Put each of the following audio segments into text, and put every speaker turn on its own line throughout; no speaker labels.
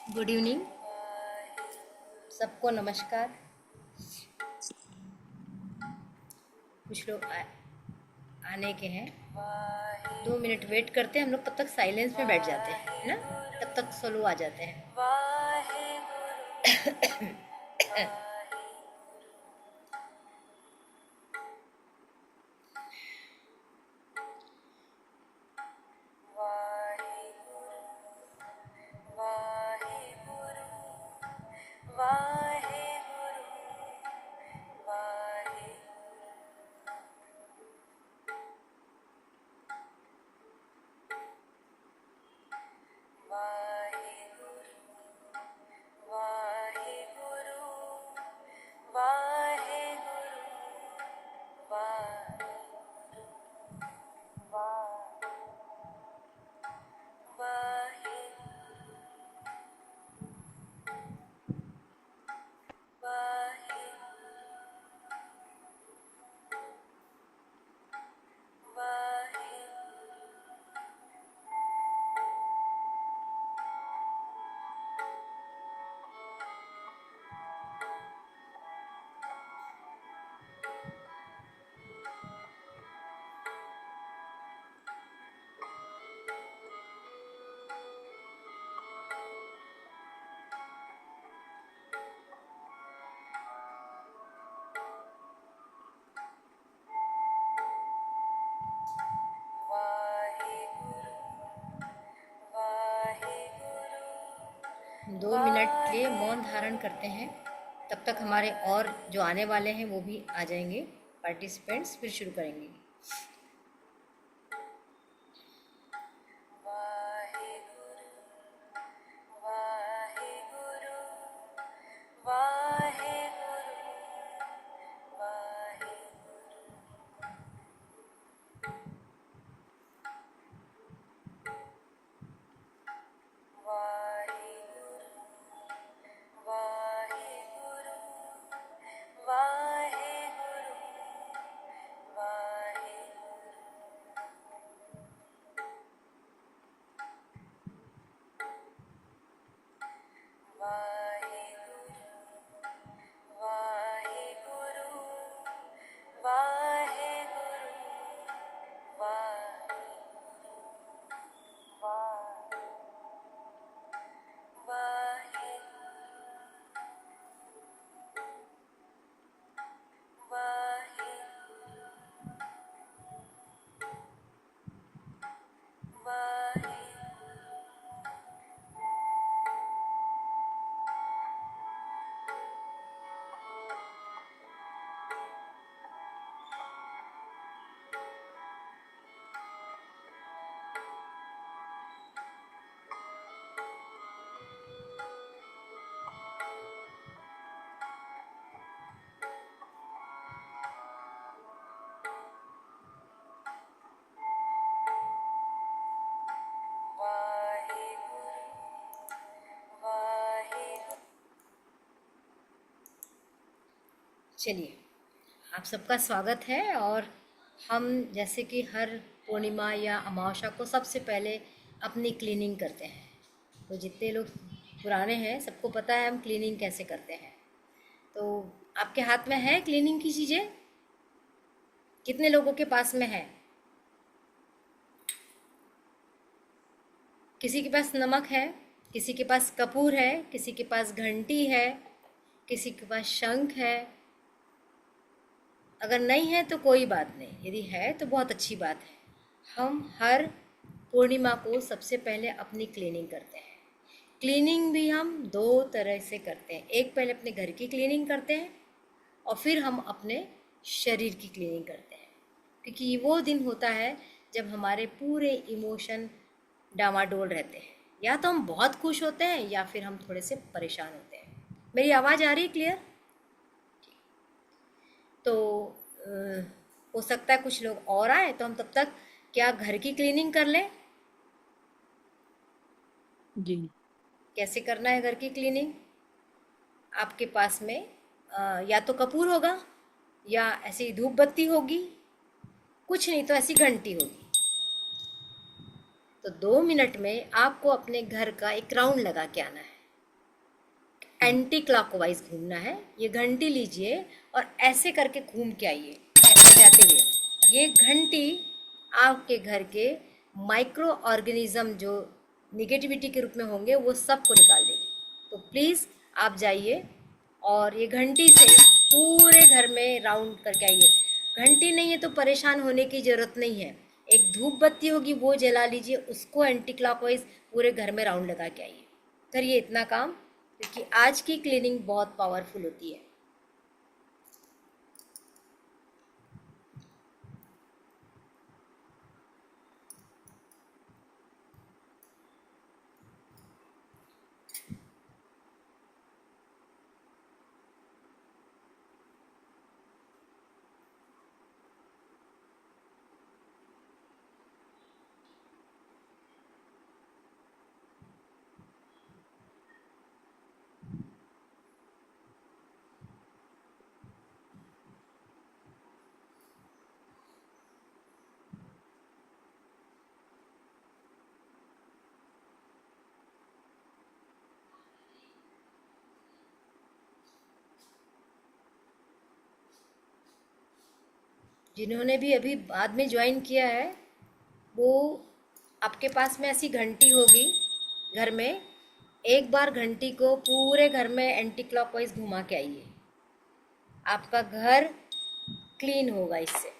Good evening. सबको नमस्कार। कुछ लोग आने के हैं। 2 मिनट वेट करते हैं हम लोग, तब तक साइलेंस में बैठ जाते हैं, है ना। तब तक सोलो आ जाते हैं। हम 2 मिनट के लिए मौन धारण करते हैं। तब तक हमारे और जो आने वाले हैं वो भी आ जाएंगे पार्टिसिपेंट्स, फिर शुरू करेंगे। चलिए, आप सबका स्वागत है। और हम जैसे कि हर पूर्णिमा या अमावस्या को सबसे पहले अपनी क्लीनिंग करते हैं। तो जितने लोग पुराने हैं सबको पता है हम क्लीनिंग कैसे करते हैं। तो आपके हाथ में है क्लीनिंग की चीज़ें? कितने लोगों के पास में है? किसी के पास नमक है, किसी के पास कपूर है, किसी के पास घंटी है, किसी के पास शंख है। अगर नहीं है तो कोई बात नहीं, यदि है तो बहुत अच्छी बात है। हम हर पूर्णिमा को सबसे पहले अपनी क्लीनिंग करते हैं। क्लीनिंग भी हम दो तरह से करते हैं। एक, पहले अपने घर की क्लीनिंग करते हैं और फिर हम अपने शरीर की क्लीनिंग करते हैं, क्योंकि वो दिन होता है जब हमारे पूरे इमोशन डामाडोल रहते हैं। या तो हम बहुत खुश होते हैं या फिर हम थोड़े से परेशान होते हैं। मेरी आवाज़ आ रही है क्लियर? तो हो सकता है कुछ लोग और आए, तो हम तब तक क्या घर की क्लीनिंग कर लें?
जी।
कैसे करना है घर की क्लीनिंग? आपके पास में या तो कपूर होगा या ऐसी धूप बत्ती होगी, कुछ नहीं तो ऐसी घंटी होगी। तो 2 मिनट में आपको अपने घर का एक राउंड लगा के आना है। एंटी क्लॉकवाइज घूमना है। ये घंटी लीजिए और ऐसे करके घूम के आइए बजाते हुए। ये घंटी आपके घर के माइक्रो ऑर्गेनिज्म जो निगेटिविटी के रूप में होंगे वो सबको निकाल देगी। तो प्लीज़ आप जाइए और ये घंटी से पूरे घर में राउंड करके आइए। घंटी नहीं है तो परेशान होने की ज़रूरत नहीं है, एक धूप बत्ती होगी वो जला लीजिए, उसको एंटी क्लॉकवाइज पूरे घर में राउंड लगा के आइए। करिए इतना काम, क्योंकि आज की क्लीनिंग बहुत पावरफुल होती है। जिन्होंने भी अभी बाद में ज्वाइन किया है, वो आपके पास में ऐसी घंटी होगी घर में, एक बार घंटी को पूरे घर में एंटी क्लॉकवाइज घुमा के आइए, आपका घर क्लीन होगा इससे।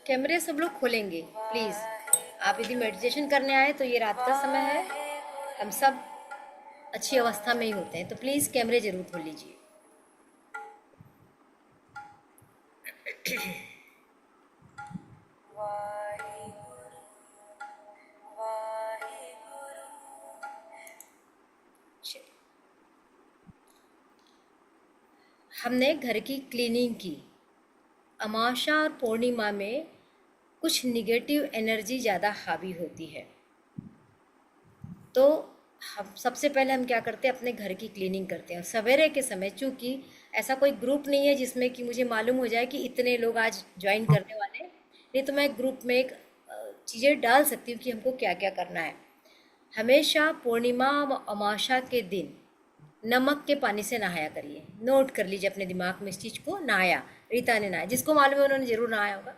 कैमरे सब लोग खोलेंगे प्लीज़। आप यदि मेडिटेशन करने आए तो ये रात का समय है, हम सब अच्छी अवस्था में ही होते हैं, तो प्लीज़ कैमरे ज़रूर खोल लीजिए। हमने घर की क्लीनिंग की। अमावस्या और पूर्णिमा में कुछ निगेटिव एनर्जी ज़्यादा हावी होती है, तो हम सबसे पहले हम क्या करते हैं, अपने घर की क्लीनिंग करते हैं। सवेरे के समय, चूँकि ऐसा कोई ग्रुप नहीं है जिसमें कि मुझे मालूम हो जाए कि इतने लोग आज ज्वाइन करने वाले हैं, नहीं तो मैं ग्रुप में एक चीज़ें डाल सकती हूँ कि हमको क्या क्या करना है। हमेशा पूर्णिमा व अमावस्या के दिन नमक के पानी से नहाया करिए। नोट कर लीजिए अपने दिमाग में इस चीज़ को, नहाया, रीता ने नहाया, जिसको मालूम है उन्होंने ज़रूर नहाया होगा।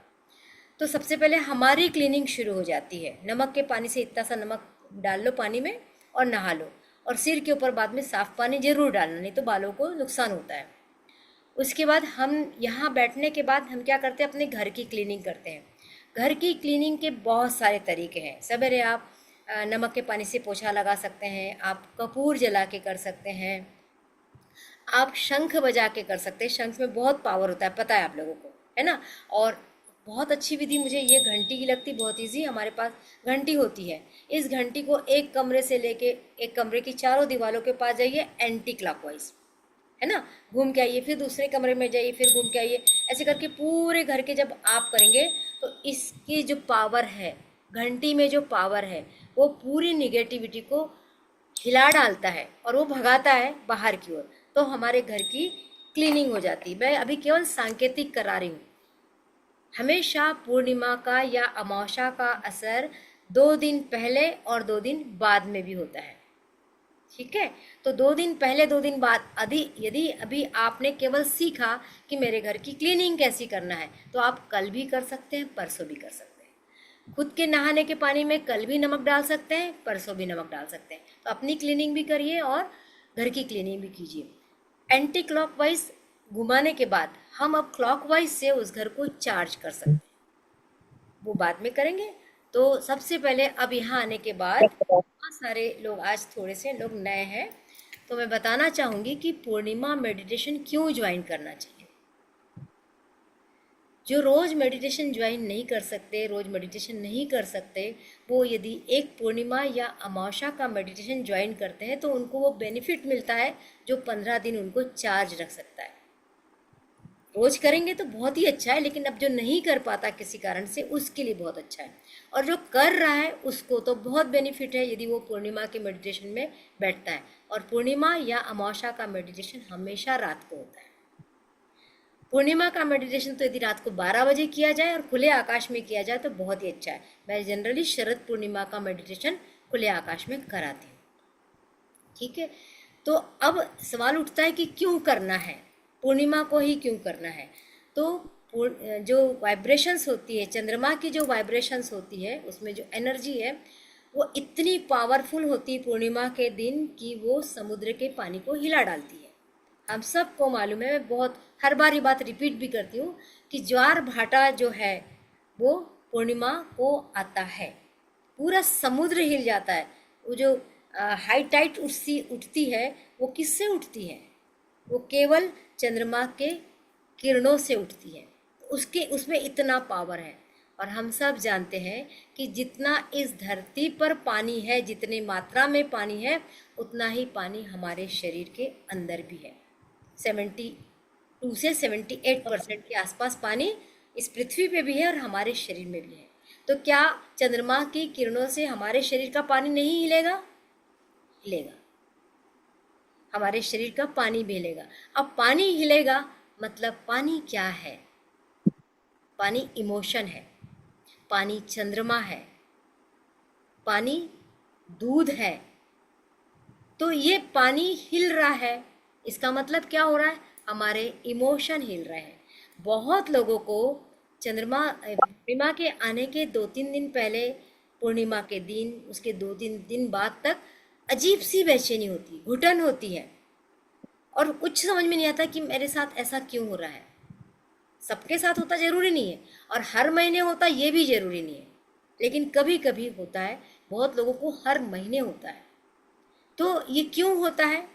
तो सबसे पहले हमारी क्लीनिंग शुरू हो जाती है। नमक के पानी से इतना सा नमक डाल लो पानी में और नहा लो, और सिर के ऊपर बाद में साफ़ पानी ज़रूर डालना, नहीं तो बालों को नुकसान होता है। उसके बाद हम यहाँ बैठने के बाद हम क्या करते हैं, अपने घर की क्लीनिंग करते हैं। घर की क्लीनिंग के बहुत सारे तरीके हैं। सवेरे आप नमक के पानी से पोछा लगा सकते हैं, आप कपूर जला के कर सकते हैं, आप शंख बजा के कर सकते हैं। शंख में बहुत पावर होता है, पता है आप लोगों को, है ना। और बहुत अच्छी विधि मुझे ये घंटी की लगती, बहुत ईजी। हमारे पास घंटी होती है, इस घंटी को एक कमरे से लेके एक कमरे की चारों दीवारों के पास जाइए, एंटी क्लॉकवाइज, है ना, घूम के आइए, फिर दूसरे कमरे में जाइए, फिर घूम के आइए। ऐसे करके पूरे घर के जब आप करेंगे तो इसकी जो पावर है, घंटी में जो पावर है, वो पूरी निगेटिविटी को हिला डालता है और वो भगाता है बाहर की ओर। तो हमारे घर की क्लीनिंग हो जाती है। मैं अभी केवल सांकेतिक करा रही हूँ। हमेशा पूर्णिमा का या अमावस्या का असर 2 दिन पहले और 2 दिन बाद में भी होता है। ठीक है। तो 2 दिन पहले 2 दिन बाद यदि अभी आपने केवल सीखा कि मेरे घर की क्लीनिंग कैसी करना है, तो आप कल भी कर सकते हैं, परसों भी कर सकते हैं। खुद के नहाने के पानी में कल भी नमक डाल सकते हैं, परसों भी नमक डाल सकते हैं। तो अपनी क्लीनिंग भी करिए और घर की क्लीनिंग भी कीजिए। एंटी क्लॉकवाइज घुमाने के बाद हम अब क्लॉकवाइज से उस घर को चार्ज कर सकते हैं, वो बाद में करेंगे। तो सबसे पहले अब यहाँ आने के बाद बहुत सारे लोग, आज थोड़े से लोग नए हैं, तो मैं बताना चाहूँगी कि पूर्णिमा मेडिटेशन क्यों ज्वाइन करना चाहिए। जो रोज़ मेडिटेशन ज्वाइन नहीं कर सकते, रोज़ मेडिटेशन नहीं कर सकते, वो यदि एक पूर्णिमा या अमावस्या का मेडिटेशन ज्वाइन करते हैं तो उनको वो बेनिफिट मिलता है जो 15 दिन उनको चार्ज रख सकता है। रोज करेंगे तो बहुत ही अच्छा है, लेकिन अब जो नहीं कर पाता किसी कारण से, उसके लिए बहुत अच्छा है। और जो कर रहा है उसको तो बहुत बेनिफिट है यदि वो पूर्णिमा के मेडिटेशन में बैठता है। और पूर्णिमा या अमावस्या का मेडिटेशन हमेशा रात को होता है। पूर्णिमा का मेडिटेशन तो यदि रात को 12 बजे किया जाए और खुले आकाश में किया जाए तो बहुत ही अच्छा है। मैं जनरली शरद पूर्णिमा का मेडिटेशन खुले आकाश में कराती हूँ। ठीक है। तो अब सवाल उठता है कि क्यों करना है, पूर्णिमा को ही क्यों करना है। तो जो वाइब्रेशंस होती है, चंद्रमा की जो वाइब्रेशंस होती है, उसमें जो एनर्जी है वो इतनी पावरफुल होती है पूर्णिमा के दिन कि वो समुद्र के पानी को हिला डालती है। हम सबको मालूम है, मैं बहुत हर बार ये बात रिपीट भी करती हूँ कि ज्वार भाटा जो है वो पूर्णिमा को आता है, पूरा समुद्र हिल जाता है। वो जो हाई टाइड उठती है, वो किससे उठती है? वो केवल चंद्रमा के किरणों से उठती है। उसमें इतना पावर है। और हम सब जानते हैं कि जितना इस धरती पर पानी है, जितनी मात्रा में पानी है, उतना ही पानी हमारे शरीर के अंदर भी है। 72 से 78% के आसपास पानी इस पृथ्वी पे भी है और हमारे शरीर में भी है। तो क्या चंद्रमा की किरणों से हमारे शरीर का पानी नहीं हिलेगा? हिलेगा, हमारे शरीर का पानी भी हिलेगा। अब पानी हिलेगा मतलब पानी क्या है? पानी इमोशन है, पानी चंद्रमा है, पानी दूध है। तो ये पानी हिल रहा है, इसका मतलब क्या हो रहा है? हमारे इमोशन हिल रहे हैं। बहुत लोगों को पूर्णिमा के आने के 2-3 दिन पहले, पूर्णिमा के दिन, उसके 2-3 दिन बाद तक अजीब सी बेचैनी होती है, घुटन होती है और कुछ समझ में नहीं आता कि मेरे साथ ऐसा क्यों हो रहा है। सबके साथ होता जरूरी नहीं है और हर महीने होता ये भी जरूरी नहीं है, लेकिन कभी कभी होता है। बहुत लोगों को हर महीने होता है। तो ये क्यों होता है?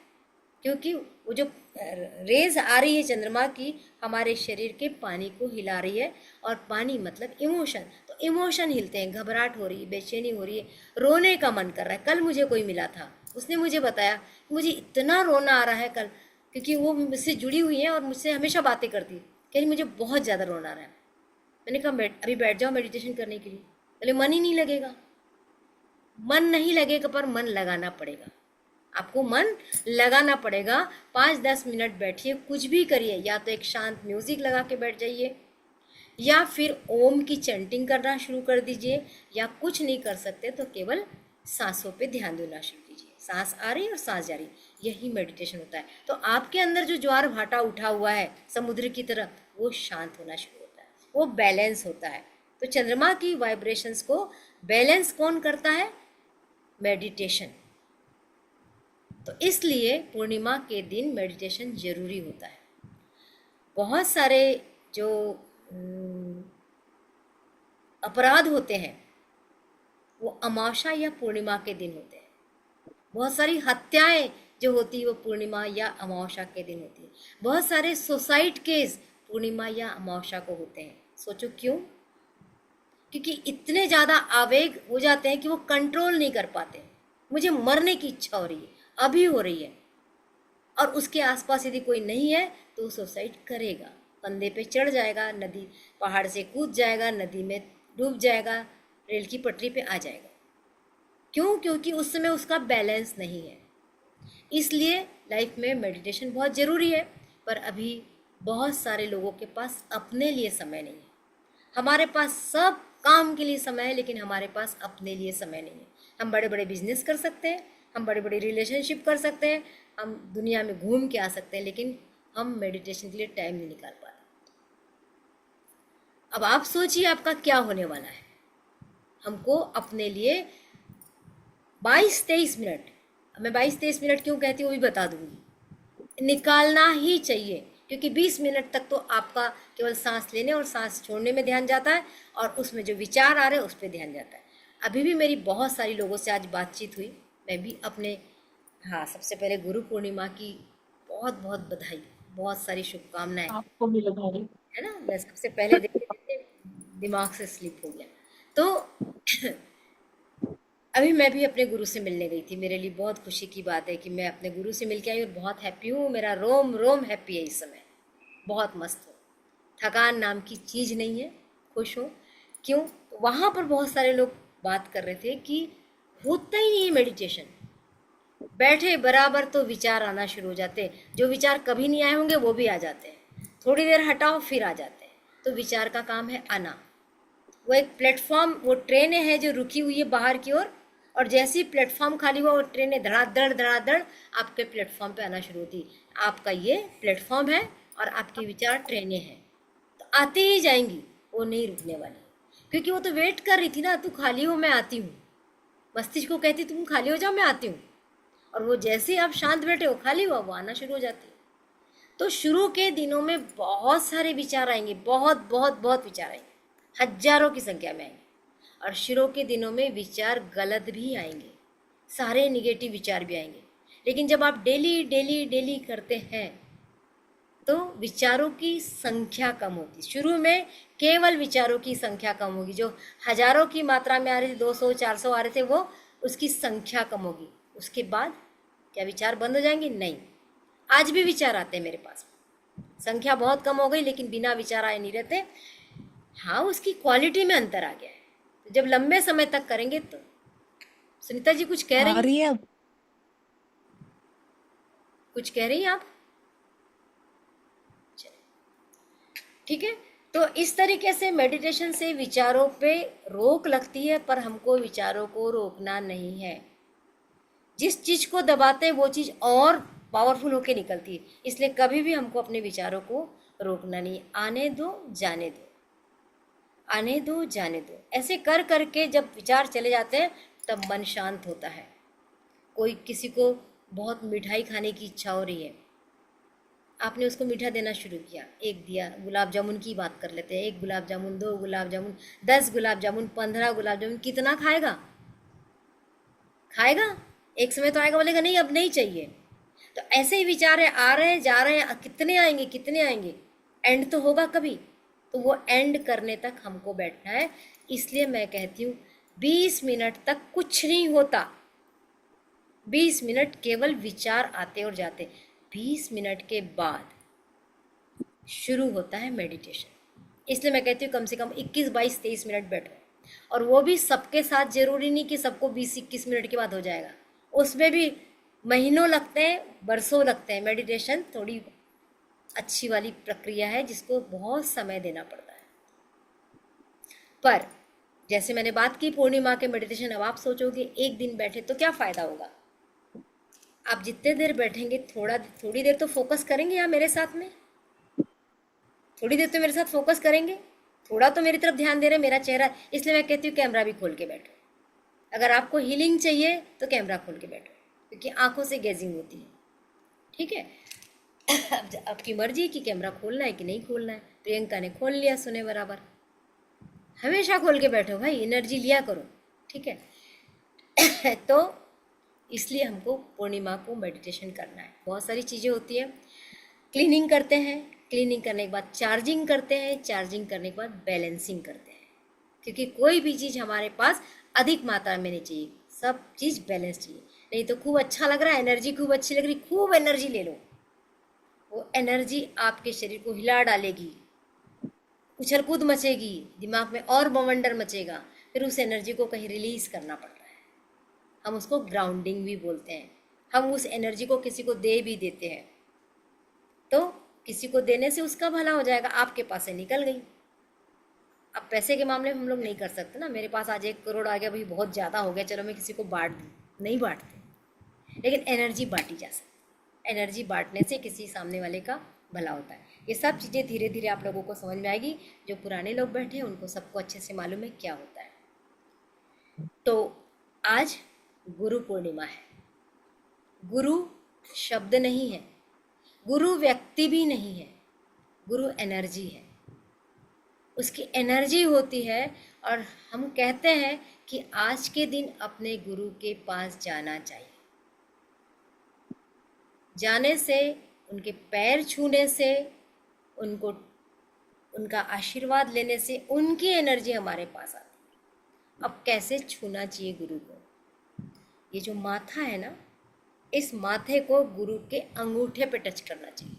क्योंकि वो जो रेज आ रही है चंद्रमा की, हमारे शरीर के पानी को हिला रही है। और पानी मतलब इमोशन, तो इमोशन हिलते हैं, घबराहट हो रही है, बेचैनी हो रही है, रोने का मन कर रहा है। कल मुझे कोई मिला था, उसने मुझे बताया मुझे इतना रोना आ रहा है कल, क्योंकि वो मुझसे जुड़ी हुई है और मुझसे हमेशा बातें करती है। कह रही मुझे बहुत ज़्यादा रोना आ रहा है। मैंने कहा अभी बैठ जाओ मेडिटेशन करने के लिए। बोले मन ही नहीं लगेगा। मन नहीं लगेगा पर मन लगाना पड़ेगा, आपको मन लगाना पड़ेगा। 5-10 मिनट बैठिए, कुछ भी करिए, या तो एक शांत म्यूजिक लगा के बैठ जाइए, या फिर ओम की चैंटिंग करना शुरू कर दीजिए, या कुछ नहीं कर सकते तो केवल सांसों पे ध्यान देना शुरू कीजिए। सांस आ रही और सांस जा रही, यही मेडिटेशन होता है। तो आपके अंदर जो ज्वार भाटा उठा हुआ है समुद्र की तरफ, वो शांत होना शुरू होता है, वो बैलेंस होता है। तो चंद्रमा की वाइब्रेशंस को बैलेंस कौन करता है? मेडिटेशन। तो इसलिए पूर्णिमा के दिन मेडिटेशन जरूरी होता है। बहुत सारे जो अपराध होते हैं वो अमावस्या या पूर्णिमा के दिन होते हैं। बहुत सारी हत्याएं जो होती है वो पूर्णिमा या अमावस्या के दिन होती है। बहुत सारे सुसाइड केस पूर्णिमा या अमावस्या को होते हैं। सोचो क्यों? क्योंकि इतने ज़्यादा आवेग हो जाते हैं कि वो कंट्रोल नहीं कर पाते। मुझे मरने की इच्छा हो रही है, अभी हो रही है, और उसके आसपास यदि कोई नहीं है तो वो सुसाइड करेगा, कंधे पे चढ़ जाएगा, नदी पहाड़ से कूद जाएगा, नदी में डूब जाएगा, रेल की पटरी पे आ जाएगा। क्यों? क्योंकि उस समय उसका बैलेंस नहीं है। इसलिए लाइफ में मेडिटेशन बहुत ज़रूरी है। पर अभी बहुत सारे लोगों के पास अपने लिए समय नहीं है। हमारे पास सब काम के लिए समय है, लेकिन हमारे पास अपने लिए समय नहीं है। हम बड़े बड़े बिजनेस कर सकते हैं, हम बड़ी बड़ी रिलेशनशिप कर सकते हैं, हम दुनिया में घूम के आ सकते हैं, लेकिन हम मेडिटेशन के लिए टाइम नहीं निकाल पाते। अब आप सोचिए आपका क्या होने वाला है। हमको अपने लिए 22-23 मिनट, मैं 22-23 मिनट क्यों कहती हूँ वो भी बता दूंगी, निकालना ही चाहिए, क्योंकि 20 मिनट तक तो आपका केवल सांस लेने और सांस छोड़ने में ध्यान जाता है, और उसमें जो विचार आ रहे हैं उस पर ध्यान जाता है। अभी भी मेरी बहुत सारी लोगों से आज बातचीत हुई। मैं भी अपने, हाँ, सबसे पहले गुरु पूर्णिमा की बहुत बहुत बधाई, बहुत सारी शुभकामनाएं,
आपको भी लगा रही।
है ना। मैं सबसे पहले देखते देखते दिमाग से स्लिप हो गया। तो अभी मैं भी अपने गुरु से मिलने गई थी। मेरे लिए बहुत खुशी की बात है कि मैं अपने गुरु से मिल के आई और बहुत हैप्पी हूँ। मेरा रोम रोम हैप्पी है इस समय, बहुत मस्त हूँ। थकान नाम की चीज़ नहीं है, खुश हूँ। क्यों? वहाँ पर बहुत सारे लोग बात कर रहे थे कि होता ही नहीं है मेडिटेशन। बैठे बराबर तो विचार आना शुरू हो जाते, जो विचार कभी नहीं आए होंगे वो भी आ जाते हैं, थोड़ी देर हटाओ फिर आ जाते हैं। तो विचार का काम है आना। वो एक प्लेटफॉर्म, वो ट्रेनें हैं जो रुकी हुई है बाहर की ओर, और जैसे ही प्लेटफॉर्म खाली हुआ वो ट्रेनें धड़ाधड़ धड़ाधड़ आपके प्लेटफॉर्म पे आना शुरू होती। आपका ये प्लेटफॉर्म है और आपके विचार ट्रेनें हैं, तो आते ही जाएंगी, वो नहीं रुकने वाली। क्योंकि वो तो वेट कर रही थी ना, तू खाली हो मैं आती हूँ। मस्तिष्क को कहती तुम खाली हो जाओ मैं आती हूँ, और वो जैसे ही आप शांत बैठे हो खाली हुआ वो आना शुरू हो जाती है। तो शुरू के दिनों में बहुत सारे विचार आएंगे, बहुत बहुत बहुत विचार आएंगे, हजारों की संख्या में आएंगे। और शुरू के दिनों में विचार गलत भी आएंगे, सारे निगेटिव विचार भी आएंगे। लेकिन जब आप डेली डेली डेली करते हैं तो विचारों की संख्या कम होती। शुरू में केवल विचारों की संख्या कम होगी, जो हजारों की मात्रा में आ रही थी, 200 400 आ रहे थे, वो उसकी संख्या कम होगी। उसके बाद क्या विचार बंद हो जाएंगे? नहीं, आज भी विचार आते हैं मेरे पास, संख्या बहुत कम हो गई लेकिन बिना विचार आए नहीं रहते। हाँ, उसकी क्वालिटी में अंतर आ गया है। तो जब लंबे समय तक करेंगे तो, सुनीता जी कुछ कह
आ
रही,
रही है अब।
कुछ कह रही हैं आप? ठीक है। तो इस तरीके से मेडिटेशन से विचारों पे रोक लगती है, पर हमको विचारों को रोकना नहीं है। जिस चीज को दबाते हैं वो चीज और पावरफुल होके निकलती है। इसलिए कभी भी हमको अपने विचारों को रोकना नहीं, आने दो जाने दो, आने दो जाने दो। ऐसे कर करके जब विचार चले जाते हैं तब मन शांत होता है। कोई किसी को बहुत मिठाई खाने की इच्छा हो रही है, आपने उसको मीठा देना शुरू किया, एक दिया, गुलाब जामुन की बात कर लेते हैं, एक गुलाब जामुन, 2 गुलाब जामुन, 10 गुलाब जामुन, 15 गुलाब जामुन, कितना खाएगा? खाएगा? एक समय तो आएगा बोलेगा नहीं अब नहीं चाहिए। तो ऐसे ही विचार है, आ रहे हैं जा रहे हैं, कितने आएंगे कितने आएंगे, एंड तो होगा कभी। तो वो एंड करने तक हमको बैठना है। इसलिए मैं कहती हूँ 20 मिनट तक कुछ नहीं होता, 20 मिनट केवल विचार आते और जाते। 20 मिनट के बाद शुरू होता है मेडिटेशन। इसलिए मैं कहती हूँ कम से कम 21 22 23 मिनट बैठो, और वो भी सबके साथ। जरूरी नहीं कि सबको 20 21 मिनट के बाद हो जाएगा, उसमें भी महीनों लगते हैं, बरसों लगते हैं। मेडिटेशन थोड़ी अच्छी वाली प्रक्रिया है जिसको बहुत समय देना पड़ता है। पर जैसे मैंने बात की पूर्णिमा के मेडिटेशन, अब आप सोचोगे एक दिन बैठे तो क्या फ़ायदा होगा। आप जितने देर बैठेंगे, थोड़ी देर तो फोकस करेंगे यहाँ मेरे साथ में, थोड़ी देर तो मेरे साथ फोकस करेंगे, थोड़ा तो मेरी तरफ ध्यान दे रहे हैं, मेरा चेहरा। इसलिए मैं कहती हूँ कैमरा भी खोल के बैठो। अगर आपको हीलिंग चाहिए तो कैमरा खोल के बैठो, क्योंकि आंखों से गैजिंग होती है। ठीक है। अब आपकी मर्जी कि कैमरा खोलना है कि नहीं खोलना है। प्रियंका ने खोल लिया, सुने बराबर। हमेशा खोल के बैठो भाई, एनर्जी लिया करो। ठीक है। तो इसलिए हमको पूर्णिमा को मेडिटेशन करना है। बहुत सारी चीज़ें होती है। क्लीनिंग करते हैं, क्लीनिंग करने के बाद चार्जिंग करते हैं, चार्जिंग करने के बाद बैलेंसिंग करते हैं। क्योंकि कोई भी चीज़ हमारे पास अधिक मात्रा में नहीं चाहिए, सब चीज़ बैलेंस चाहिए। नहीं तो खूब अच्छा लग रहा है, एनर्जी खूब अच्छी लग रही, खूब एनर्जी ले लो, वो एनर्जी आपके शरीर को हिला डालेगी, उछल कूद मचेगी, दिमाग में और बवंडर मचेगा। फिर उस एनर्जी को कहीं रिलीज करना पड़ता है, हम उसको ग्राउंडिंग भी बोलते हैं। हम उस एनर्जी को किसी को दे भी देते हैं, तो किसी को देने से उसका भला हो जाएगा, आपके पास से निकल गई। अब पैसे के मामले में हम लोग नहीं कर सकते ना, मेरे पास आज 1 करोड़ आ गया भाई, बहुत ज़्यादा हो गया, चलो मैं किसी को बांट दूँ, नहीं बांटते। लेकिन एनर्जी बांटी जा सकती है। एनर्जी बांटने से किसी सामने वाले का भला होता है। ये सब चीज़ें धीरे धीरे आप लोगों को समझ में आएगी। जो पुराने लोग बैठे हैं उनको सबको अच्छे से मालूम है क्या होता है। तो आज गुरु पूर्णिमा है। गुरु शब्द नहीं है, गुरु व्यक्ति भी नहीं है, गुरु एनर्जी है। उसकी एनर्जी होती है और हम कहते हैं कि आज के दिन अपने गुरु के पास जाना चाहिए। जाने से, उनके पैर छूने से, उनको उनका आशीर्वाद लेने से उनकी एनर्जी हमारे पास आती है। अब कैसे छूना चाहिए गुरु को? ये जो माथा है ना, इस माथे को गुरु के अंगूठे पे टच करना चाहिए।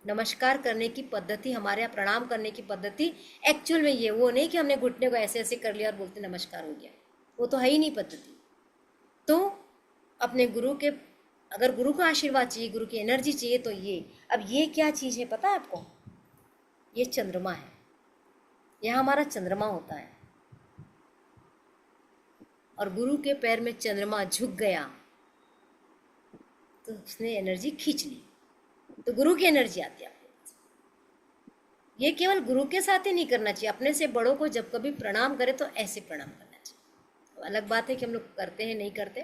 नमस्कार करने की पद्धति, हमारे यहाँ प्रणाम करने की पद्धति एक्चुअल में ये, वो नहीं कि हमने घुटने को ऐसे ऐसे कर लिया और बोलते नमस्कार हो गया, वो तो है ही नहीं पद्धति। तो अपने गुरु के, अगर गुरु का आशीर्वाद चाहिए, गुरु की एनर्जी चाहिए, तो ये, अब ये क्या चीज़ है पता है आपको? ये चंद्रमा है। यह हमारा चंद्रमा होता है और गुरु के पैर में चंद्रमा झुक गया तो उसने एनर्जी खींच ली, तो गुरु की एनर्जी आती है आपके पास। ये केवल गुरु के साथ ही नहीं करना चाहिए, अपने से बड़ों को जब कभी प्रणाम करें तो ऐसे प्रणाम करना चाहिए। तो अलग बात है कि हम लोग करते हैं नहीं करते।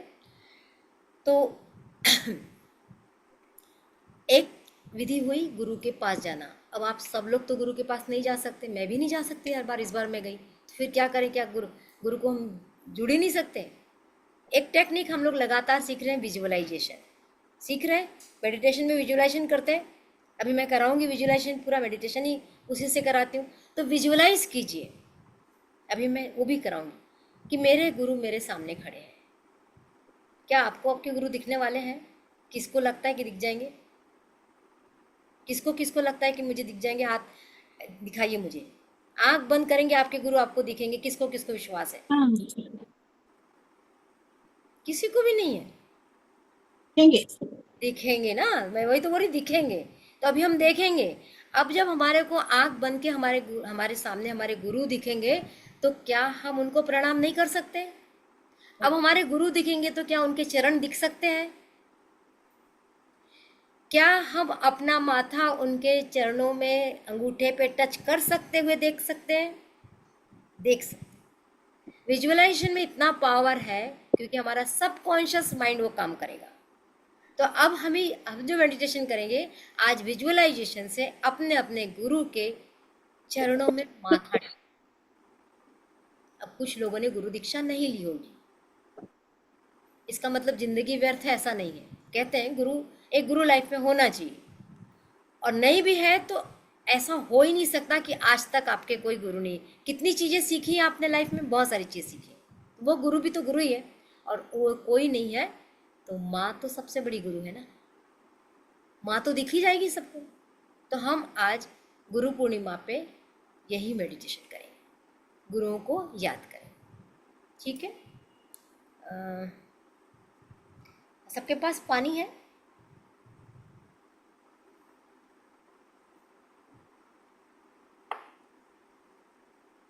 तो एक विधि हुई गुरु के पास जाना। अब आप सब लोग तो गुरु के पास नहीं जा सकते, मैं भी नहीं जा सकती हर बार। इस बार मैं गई तो फिर क्या करें? क्या गुरु को हम जुड़ ही नहीं सकते? एक टेक्निक हम लोग लगातार सीख रहे हैं, विजुअलाइजेशन सीख रहे हैं। मेडिटेशन में विजुअलाइजेशन करते हैं, अभी मैं कराऊंगी विजुअलाइजेशन, पूरा मेडिटेशन ही उसी से कराती हूँ। तो विजुअलाइज कीजिए, अभी मैं वो भी कराऊंगी कि मेरे गुरु मेरे सामने खड़े हैं। क्या आपको आपके गुरु दिखने वाले हैं? किसको लगता है कि दिख जाएंगे? किसको किसको लगता है कि मुझे दिख जाएंगे? हाथ दिखाइए मुझे। आंख बंद करेंगे, आपके गुरु आपको दिखेंगे। किसको किसको विश्वास है?
हाँ,
किसी को भी नहीं है।
देखेंगे।
दिखेंगे ना, मैं वही तो बोल रही, दिखेंगे। तो अभी हम देखेंगे। अब जब हमारे को आंख बंद के हमारे सामने हमारे गुरु दिखेंगे, तो क्या हम उनको प्रणाम नहीं कर सकते? अब हमारे गुरु दिखेंगे तो क्या उनके चरण दिख सकते हैं? क्या हम अपना माथा उनके चरणों में अंगूठे पे टच कर सकते हुए देख सकते हैं? देख सकते। विजुअलाइजेशन में इतना पावर है क्योंकि हमारा सबकॉन्शियस माइंड वो काम करेगा। तो अब हम जो मेडिटेशन करेंगे आज, विजुअलाइजेशन से अपने अपने गुरु के चरणों में माथा टेक। अब कुछ लोगों ने गुरु दीक्षा नहीं ली होगी, इसका मतलब जिंदगी व्यर्थ है ऐसा नहीं है। कहते हैं गुरु, एक गुरु लाइफ में होना चाहिए, और नहीं भी है तो ऐसा हो ही नहीं सकता कि आज तक आपके कोई गुरु नहीं। कितनी चीज़ें सीखी हैं आपने लाइफ में, बहुत सारी चीज़ सीखी, वो गुरु भी तो गुरु ही है। और वो कोई नहीं है तो माँ तो सबसे बड़ी गुरु है ना, माँ तो दिख ही जाएगी सबको। तो हम आज गुरु पूर्णिमा पे यही मेडिटेशन करेंगे, गुरुओं को याद करें। ठीक है? सबके पास पानी है?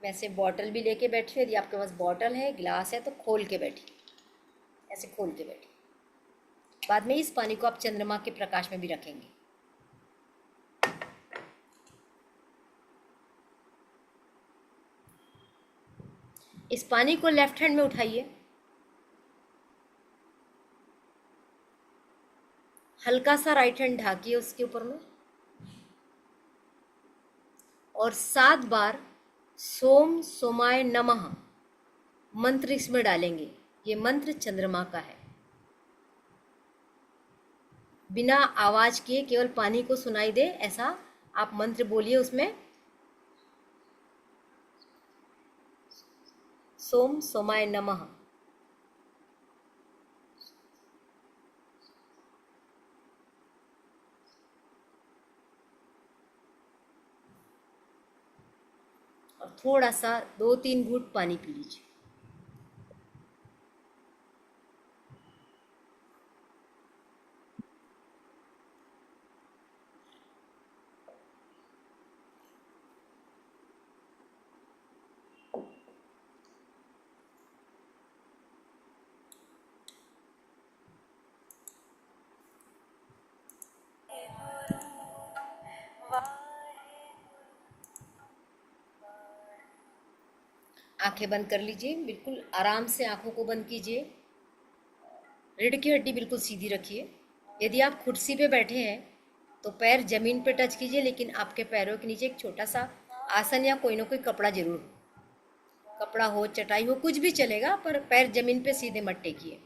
वैसे बॉटल भी लेके बैठिए, यदि आपके पास बॉटल है, गिलास है तो खोल के बैठिए, ऐसे खोल के बैठिए। बाद में इस पानी को आप चंद्रमा के प्रकाश में भी रखेंगे। इस पानी को लेफ्ट हैंड में उठाइए, हल्का सा राइट हैंड ढाकिए उसके ऊपर में, और 7 बार सोम सोमाय नमः मंत्र इसमें डालेंगे। ये मंत्र चंद्रमा का है। बिना आवाज किए, केवल पानी को सुनाई दे ऐसा आप मंत्र बोलिए उसमें, सोम सोमाय नमः। और थोड़ा सा 2-3 घूंट पानी पी लीजिए। आंखें बंद कर लीजिए, बिल्कुल आराम से आंखों को बंद कीजिए। रीढ़ की हड्डी बिल्कुल सीधी रखिए। यदि आप कुर्सी पे बैठे हैं तो पैर जमीन पे टच कीजिए, लेकिन आपके पैरों के नीचे एक छोटा सा आसन या कोई ना कोई कपड़ा जरूर हो। कपड़ा हो, चटाई हो, कुछ भी चलेगा, पर पैर जमीन पे सीधे मत टेकिए।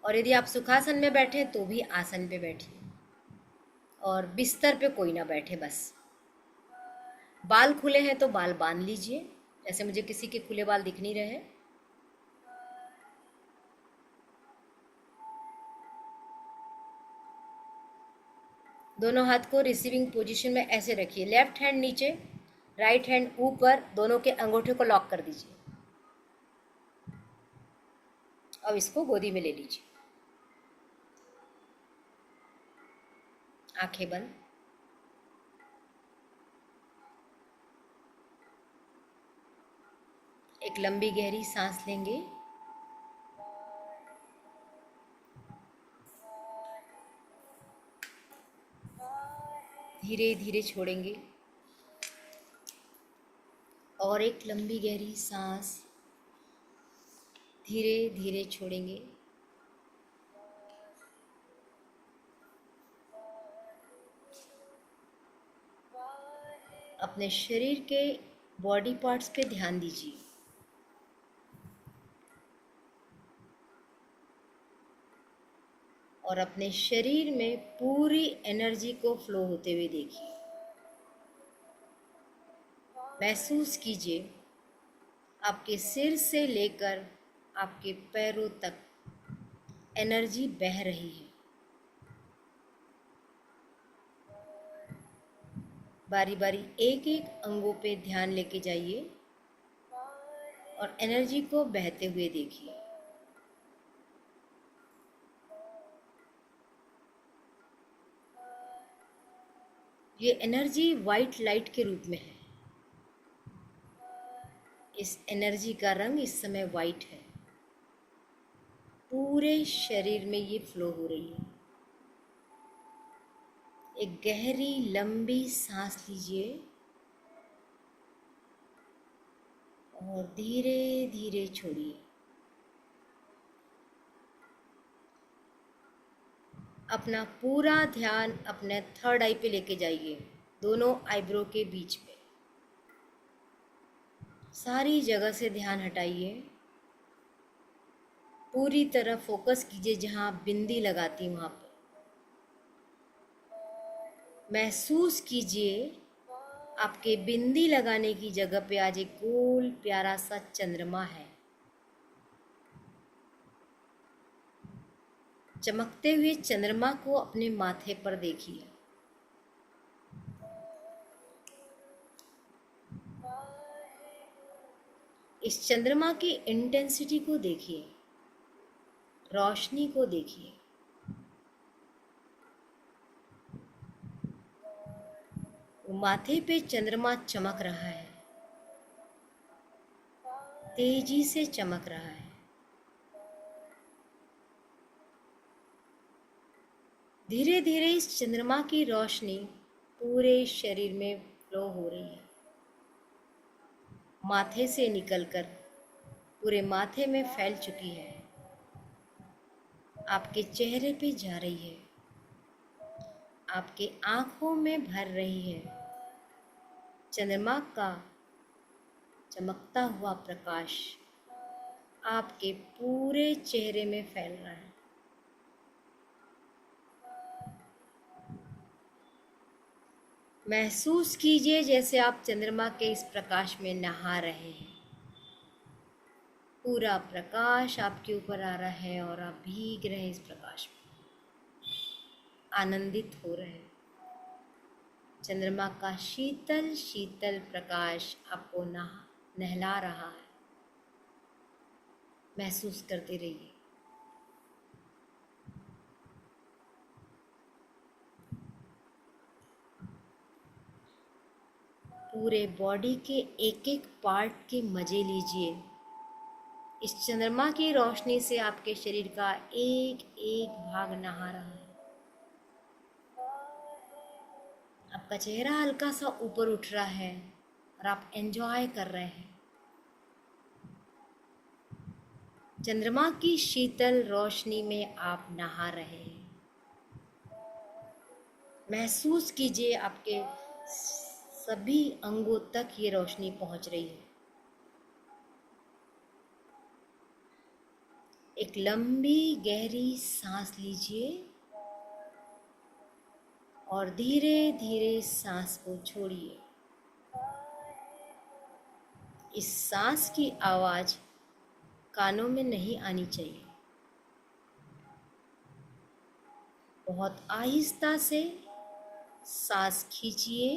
और यदि आप सुखासन में बैठे हैं तो भी आसन पे बैठिए, और बिस्तर पे कोई ना बैठे बस। बाल खुले हैं तो बाल बांध लीजिए, जैसे मुझे किसी के खुले बाल दिख नहीं रहे हैं। दोनों हाथ को रिसीविंग पोजीशन में ऐसे रखिए, लेफ्ट हैंड नीचे, राइट हैंड ऊपर, दोनों के अंगूठे को लॉक कर दीजिए। अब इसको गोदी में ले लीजिए, आंखें बंद। एक लंबी गहरी सांस लेंगे, धीरे धीरे छोड़ेंगे, और एक लंबी गहरी सांस धीरे धीरे छोड़ेंगे। अपने शरीर के बॉडी पार्ट्स पे ध्यान दीजिए, और अपने शरीर में पूरी एनर्जी को फ्लो होते हुए देखिए। महसूस कीजिए आपके सिर से लेकर आपके पैरों तक एनर्जी बह रही है। बारी बारी एक एक अंगों पे ध्यान लेके जाइए और एनर्जी को बहते हुए देखिए। ये एनर्जी वाइट लाइट के रूप में है। इस एनर्जी का रंग इस समय वाइट है। पूरे शरीर में ये फ्लो हो रही है। एक गहरी लंबी सांस लीजिए और धीरे धीरे छोड़िए। अपना पूरा ध्यान अपने थर्ड आई पे लेके जाइए, दोनों आईब्रो के बीच में। सारी जगह से ध्यान हटाइए, पूरी तरह फोकस कीजिए जहाँ आप बिंदी लगाती वहाँ पे। महसूस कीजिए आपके बिंदी लगाने की जगह पे आज एक गोल प्यारा सा चंद्रमा है। चमकते हुए चंद्रमा को अपने माथे पर देखिए। इस चंद्रमा की इंटेंसिटी को देखिए, रोशनी को देखिए। माथे पे चंद्रमा चमक रहा है, तेजी से चमक रहा है। धीरे धीरे इस चंद्रमा की रोशनी पूरे शरीर में फ्लो हो रही है, माथे से निकलकर पूरे माथे में फैल चुकी है, आपके चेहरे पे जा रही है, आपके आँखों में भर रही है। चंद्रमा का चमकता हुआ प्रकाश आपके पूरे चेहरे में फैल रहा है। महसूस कीजिए जैसे आप चंद्रमा के इस प्रकाश में नहा रहे हैं। पूरा प्रकाश आपके ऊपर आ रहा है और आप भीग रहे हैं इस प्रकाश में, आनंदित हो रहे हैं। चंद्रमा का शीतल शीतल प्रकाश आपको नहला रहा है। महसूस करते रहिए। पूरे बॉडी के एक एक पार्ट के मजे लीजिए। इस चंद्रमा की रोशनी से आपके शरीर का एक एक भाग नहा रहा है। आपका चेहरा हल्का सा ऊपर उठ रहा है और आप एंजॉय कर रहे हैं। चंद्रमा की शीतल रोशनी में आप नहा रहे हैं। महसूस कीजिए आपके सभी अंगों तक ये रोशनी पहुंच रही है। एक लंबी गहरी सांस लीजिए और धीरे धीरे सांस को छोड़िए। इस सांस की आवाज कानों में नहीं आनी चाहिए। बहुत आहिस्ता से सांस खींचिए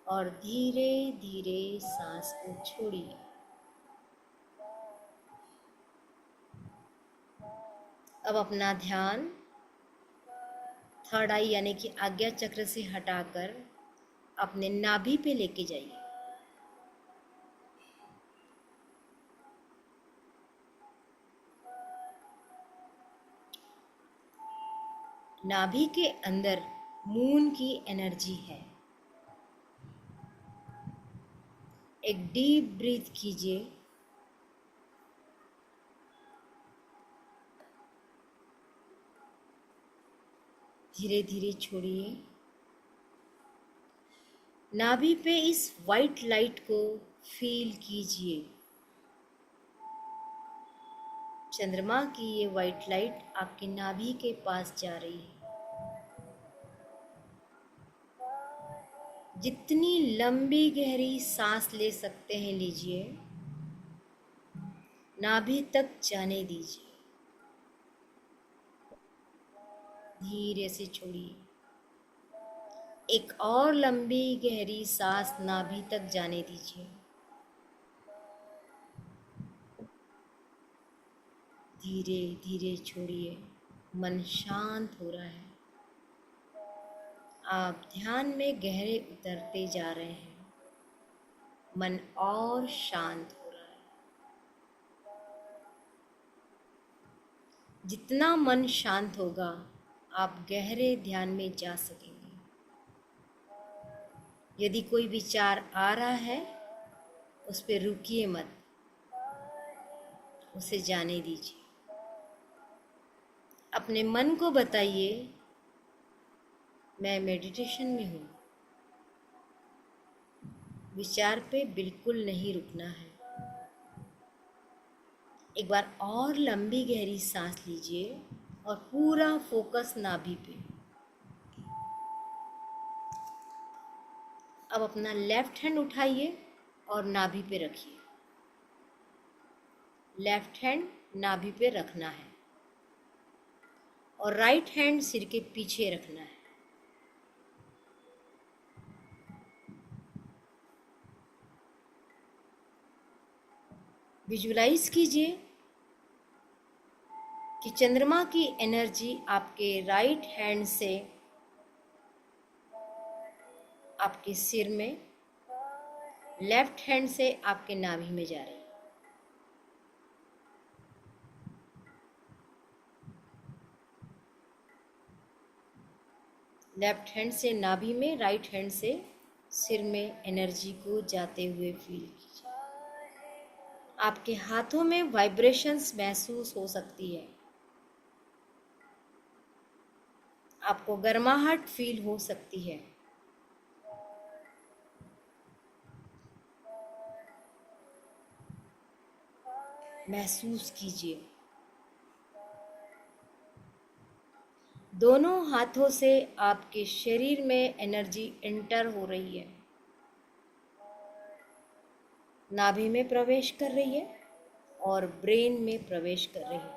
और धीरे धीरे सांस को छोड़िए। अब अपना ध्यान थर्ड आई यानी कि आज्ञा चक्र से हटाकर अपने नाभि पे लेके जाइए। नाभि के अंदर मून की एनर्जी है। एक डीप ब्रीथ कीजिए। धीरे धीरे छोड़िए। नाभि पे इस वाइट लाइट को फील कीजिए। चंद्रमा की ये वाइट लाइट आपकी नाभि के पास जा रही है। जितनी लंबी गहरी सांस ले सकते हैं लीजिए। नाभि तक जाने दीजिए। धीरे से छोड़िए। एक और लंबी गहरी सांस नाभि तक जाने दीजिए। धीरे धीरे छोड़िए। मन शांत हो रहा है। आप ध्यान में गहरे उतरते जा रहे हैं। मन और शांत हो रहा है। जितना मन शांत होगा आप गहरे ध्यान में जा सकेंगे। यदि कोई विचार आ रहा है उस पर रुकिए मत, उसे जाने दीजिए। अपने मन को बताइए मैं मेडिटेशन में हूँ। विचार पे बिल्कुल नहीं रुकना है। एक बार और लंबी गहरी सांस लीजिए और पूरा फोकस नाभि पे। अब अपना लेफ्ट हैंड उठाइए और नाभि पे रखिए। लेफ्ट हैंड नाभि पे रखना है और राइट हैंड सिर के पीछे रखना है। विजुलाइज कीजिए कि चंद्रमा की एनर्जी आपके राइट हैंड से आपके सिर में, लेफ्ट हैंड से आपके नाभि में जा रही है। लेफ्ट हैंड से नाभि में, राइट हैंड से सिर में एनर्जी को जाते हुए फील कीजिए। आपके हाथों में वाइब्रेशंस महसूस हो सकती है। आपको गर्माहट फील हो सकती है। महसूस कीजिए। दोनों हाथों से आपके शरीर में एनर्जी एंटर हो रही है। नाभि में प्रवेश कर रही है और ब्रेन में प्रवेश कर रही है।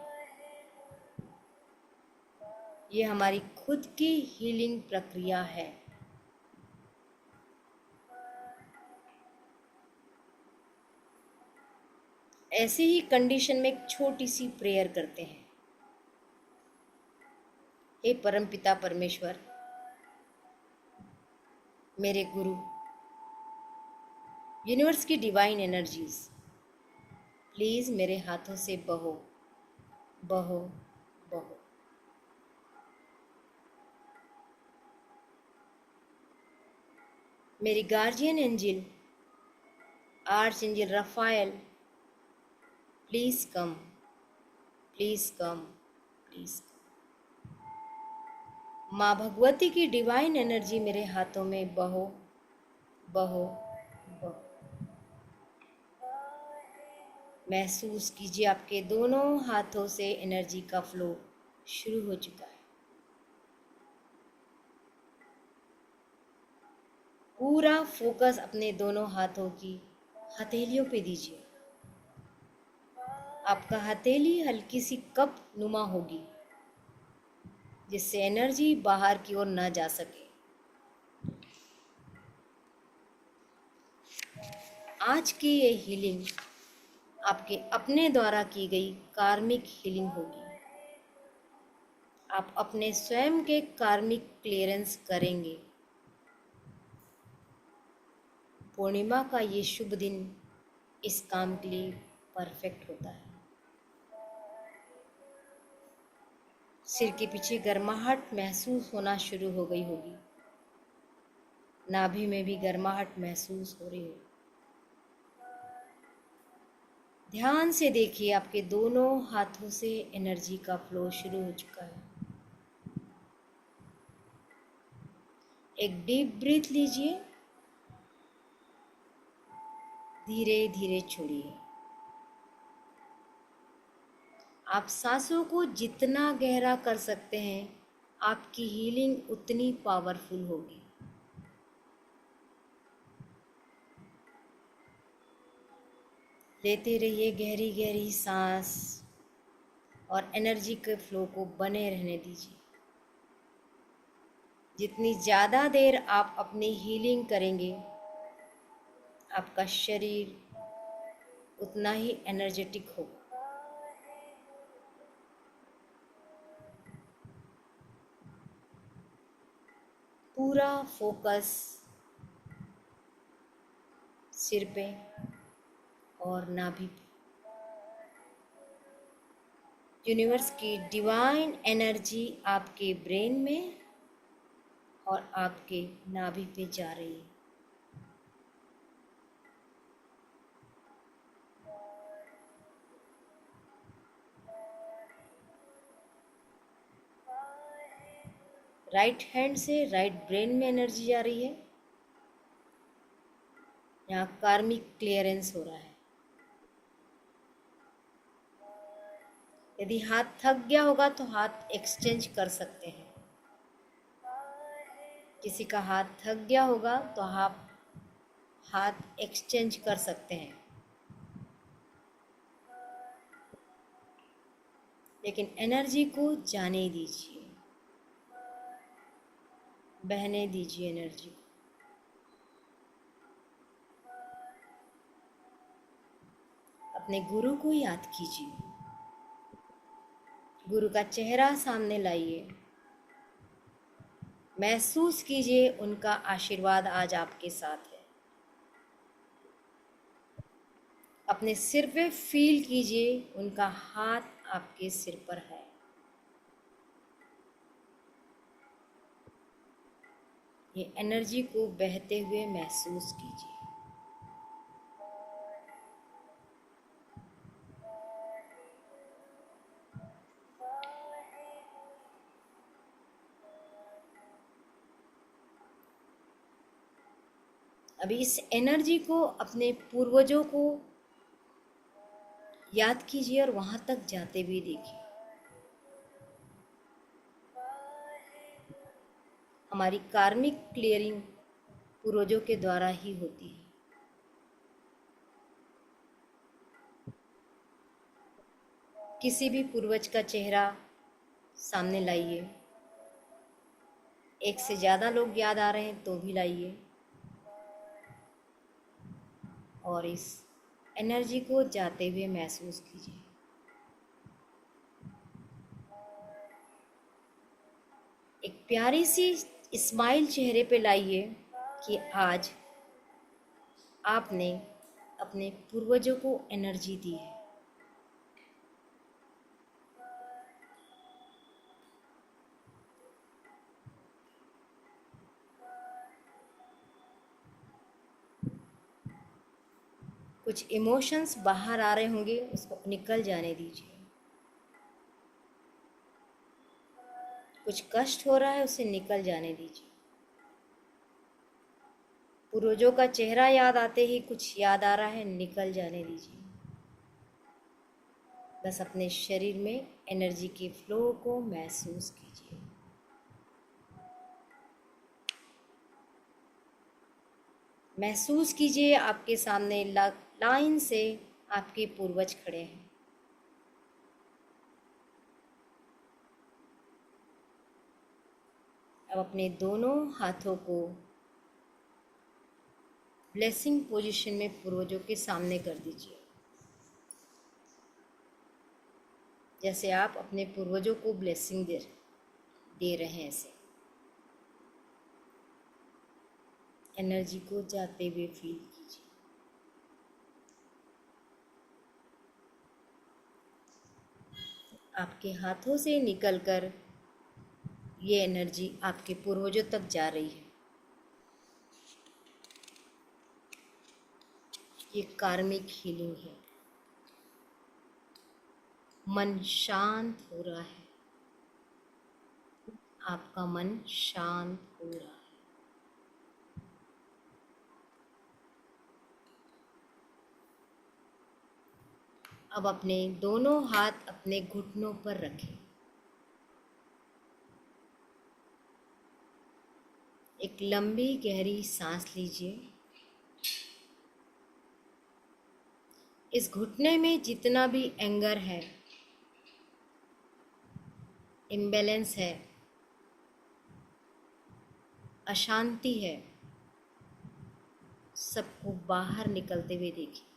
ये हमारी खुद की हीलिंग प्रक्रिया है। ऐसी ही कंडीशन में एक छोटी सी प्रेयर करते हैं। हे परमपिता परमेश्वर, मेरे गुरु, यूनिवर्स की डिवाइन एनर्जीज, प्लीज मेरे हाथों से बहो बहो बहो। मेरी guardian angel archangel Raphael, please come, please come, please. माँ भगवती की डिवाइन एनर्जी मेरे हाथों में बहो, बहो, बहो। महसूस कीजिए आपके दोनों हाथों से एनर्जी का फ्लो शुरू हो चुका है। पूरा फोकस अपने दोनों हाथों की हथेलियों पे दीजिए। आपका हथेली हल्की सी कप नुमा होगी, जिससे एनर्जी बाहर की ओर ना जा सके। आज की ये हीलिंग आपके अपने द्वारा की गई कार्मिक हीलिंग होगी। आप अपने स्वयं के कार्मिक क्लियरेंस करेंगे। पूर्णिमा का ये शुभ दिन इस काम के लिए परफेक्ट होता है। सिर के पीछे गर्माहट महसूस होना शुरू हो गई होगी। नाभि में भी गर्माहट महसूस हो रही होगी। ध्यान से देखिए, आपके दोनों हाथों से एनर्जी का फ्लो शुरू हो चुका है। एक डीप ब्रीथ लीजिए, धीरे धीरे छोड़िए। आप सांसों को जितना गहरा कर सकते हैं, आपकी हीलिंग उतनी पावरफुल होगी। लेते रहिए गहरी गहरी सांस और एनर्जी के फ्लो को बने रहने दीजिए। जितनी ज़्यादा देर आप अपनी हीलिंग करेंगे, आपका शरीर उतना ही एनर्जेटिक होगा। पूरा फोकस सिर पे और नाभि पे। यूनिवर्स की डिवाइन एनर्जी आपके ब्रेन में और आपके नाभि पे जा रही है। राइट हैंड से राइट ब्रेन में एनर्जी जा रही है। यहाँ कार्मिक क्लियरेंस हो रहा है। यदि हाथ थक गया होगा तो हाथ एक्सचेंज कर सकते हैं। किसी का हाथ थक गया होगा तो आप हाथ एक्सचेंज कर सकते हैं, लेकिन एनर्जी को जाने दीजिए, बहने दीजिए एनर्जी को। अपने गुरु को याद कीजिए, गुरु का चेहरा सामने लाइए। महसूस कीजिए उनका आशीर्वाद आज आपके साथ है। अपने सिर पे फील कीजिए, उनका हाथ आपके सिर पर है। ये एनर्जी को बहते हुए महसूस कीजिए। अभी इस एनर्जी को अपने पूर्वजों को याद कीजिए और वहां तक जाते भी देखिए। हमारी कार्मिक क्लियरिंग पूर्वजों के द्वारा ही होती है। किसी भी पूर्वज का चेहरा सामने लाइए। एक से ज़्यादा लोग याद आ रहे हैं तो भी लाइए, और इस एनर्जी को जाते हुए महसूस कीजिए। एक प्यारी सी स्माइल चेहरे पे लाइए कि आज आपने अपने पूर्वजों को एनर्जी दी है। कुछ इमोशंस बाहर आ रहे होंगे, उसको निकल जाने दीजिए। कुछ कष्ट हो रहा है, उसे निकल जाने दीजिए। पूर्वजों का चेहरा याद आते ही कुछ याद आ रहा है, निकल जाने दीजिए। बस अपने शरीर में एनर्जी के फ्लो को महसूस कीजिए। महसूस कीजिए आपके सामने लाइन से आपके पूर्वज खड़े हैं। अब अपने दोनों हाथों को ब्लेसिंग पोजीशन में पूर्वजों के सामने कर दीजिए, जैसे आप अपने पूर्वजों को ब्लेसिंग दे रहे हैं। ऐसे एनर्जी को जाते हुए फील कीजिए। आपके हाथों से निकलकर ये एनर्जी आपके पूर्वजों तक जा रही है। ये कार्मिक हीलिंग है। मन शांत हो रहा है। आपका मन शांत हो रहा है। अब अपने दोनों हाथ अपने घुटनों पर रखें। एक लंबी गहरी सांस लीजिए। इस घुटने में जितना भी एंगर है, इम्बैलेंस है, अशांति है, सबको बाहर निकलते हुए देखिए।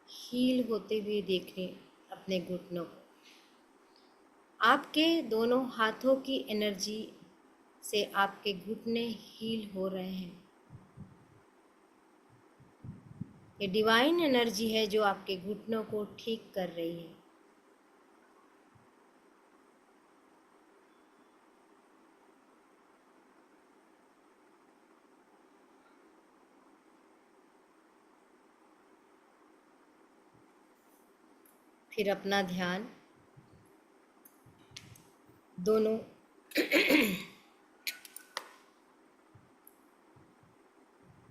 हील होते हुए देखने अपने घुटनों को। आपके दोनों हाथों की एनर्जी से आपके घुटने हील हो रहे हैं। ये डिवाइन एनर्जी है जो आपके घुटनों को ठीक कर रही है। फिर अपना ध्यान दोनों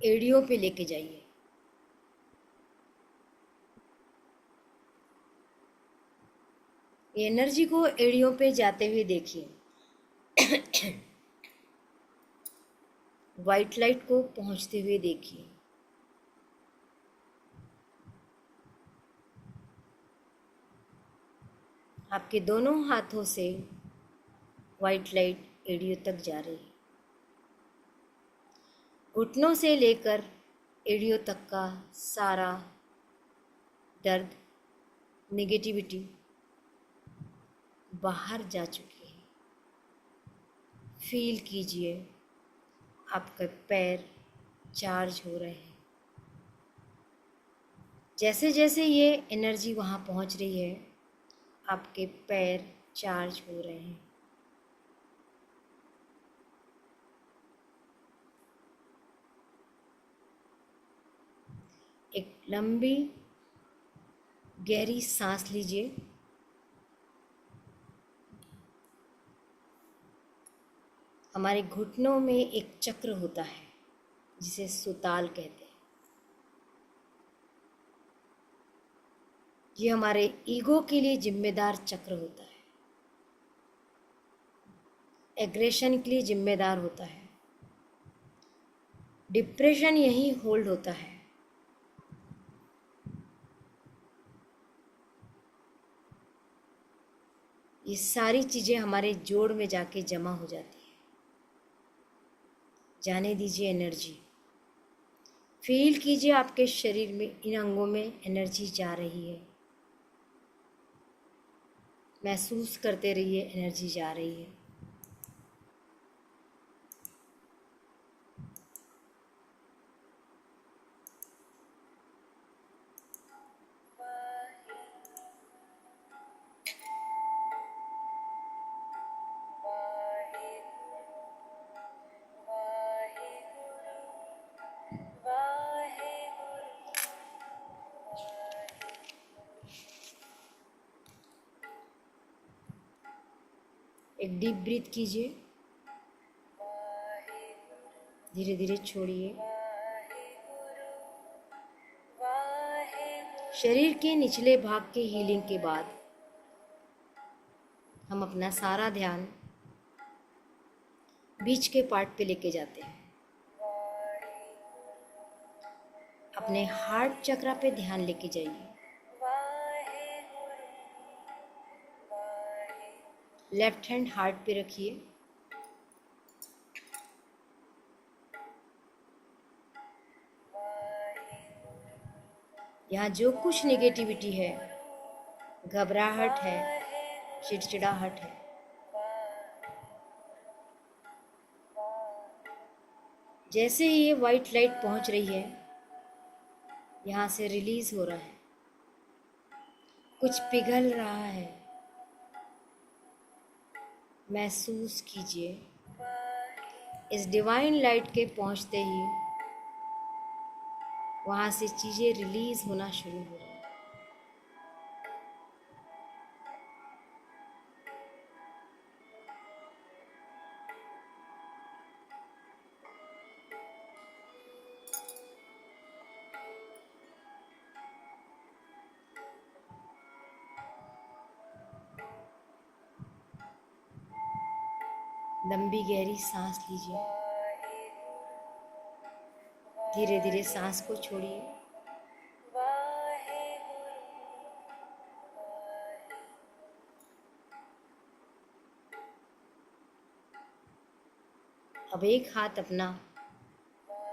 एड़ियों पे लेके जाइए। ये एनर्जी को एड़ियों पे जाते हुए देखिए। वाइट लाइट को पहुंचते हुए देखिए। आपके दोनों हाथों से वाइट लाइट एड़ियों तक जा रही है। घुटनों से लेकर एड़ियों तक का सारा दर्द, नेगेटिविटी बाहर जा चुकी है। फील कीजिए आपके पैर चार्ज हो रहे हैं। जैसे जैसे ये एनर्जी वहाँ पहुँच रही है, आपके पैर चार्ज हो रहे हैं। एक लंबी गहरी सांस लीजिए। हमारे घुटनों में एक चक्र होता है जिसे सुताल कहते हैं। ये हमारे ईगो के लिए जिम्मेदार चक्र होता है। एग्रेशन के लिए जिम्मेदार होता है। डिप्रेशन यही होल्ड होता है। ये सारी चीज़ें हमारे जोड़ में जाके जमा हो जाती है। जाने दीजिए एनर्जी। फील कीजिए आपके शरीर में इन अंगों में एनर्जी जा रही है। महसूस करते रहिए एनर्जी जा रही है। एक डीप ब्रीथ कीजिए, धीरे धीरे छोड़िए। शरीर के निचले भाग के हीलिंग के बाद हम अपना सारा ध्यान बीच के पार्ट पे लेके जाते हैं। अपने हार्ट चक्रा पे ध्यान लेके जाइए। लेफ्ट हैंड हार्ट पे रखिए। यहाँ जो कुछ नेगेटिविटी है, घबराहट है, चिड़चिड़ाहट है, जैसे ही ये वाइट लाइट पहुंच रही है, यहाँ से रिलीज हो रहा है, कुछ पिघल रहा है, महसूस कीजिए। इस डिवाइन लाइट के पहुंचते ही वहाँ से चीज़ें रिलीज होना शुरू हो रही हैं। लंबी गहरी सांस लीजिए। धीरे धीरे सांस को छोड़िए। अब एक हाथ अपना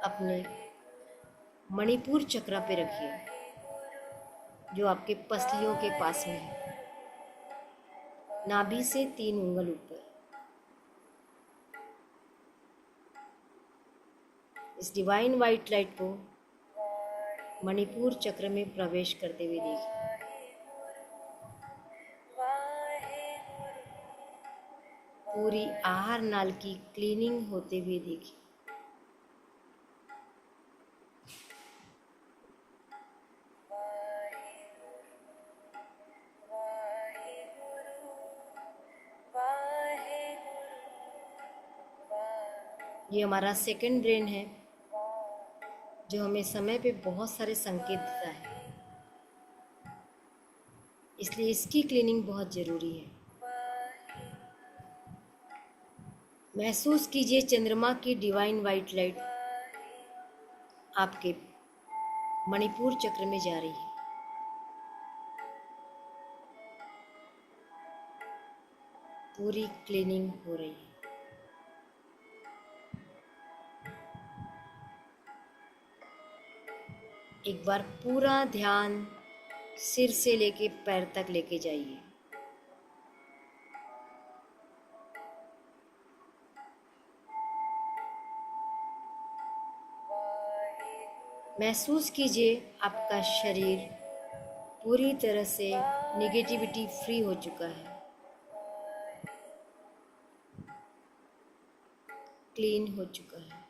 अपने मणिपुर चक्र पे रखिए, जो आपके पसलियों के पास में है, नाभि से 3 उंगल ऊपर। इस डिवाइन वाइट लाइट को मणिपुर चक्र में प्रवेश करते हुए देखिए। पूरी आहार नाल की क्लीनिंग होते हुए देखिए। ये हमारा सेकंड ब्रेन है, जो हमें समय पे बहुत सारे संकेत देता है, इसलिए इसकी क्लीनिंग बहुत ज़रूरी है। महसूस कीजिए चंद्रमा की डिवाइन वाइट लाइट आपके मणिपुर चक्र में जा रही है। पूरी क्लीनिंग हो रही है। एक बार पूरा ध्यान सिर से लेके पैर तक लेके जाइए। महसूस कीजिए आपका शरीर पूरी तरह से नेगेटिविटी फ्री हो चुका है, क्लीन हो चुका है।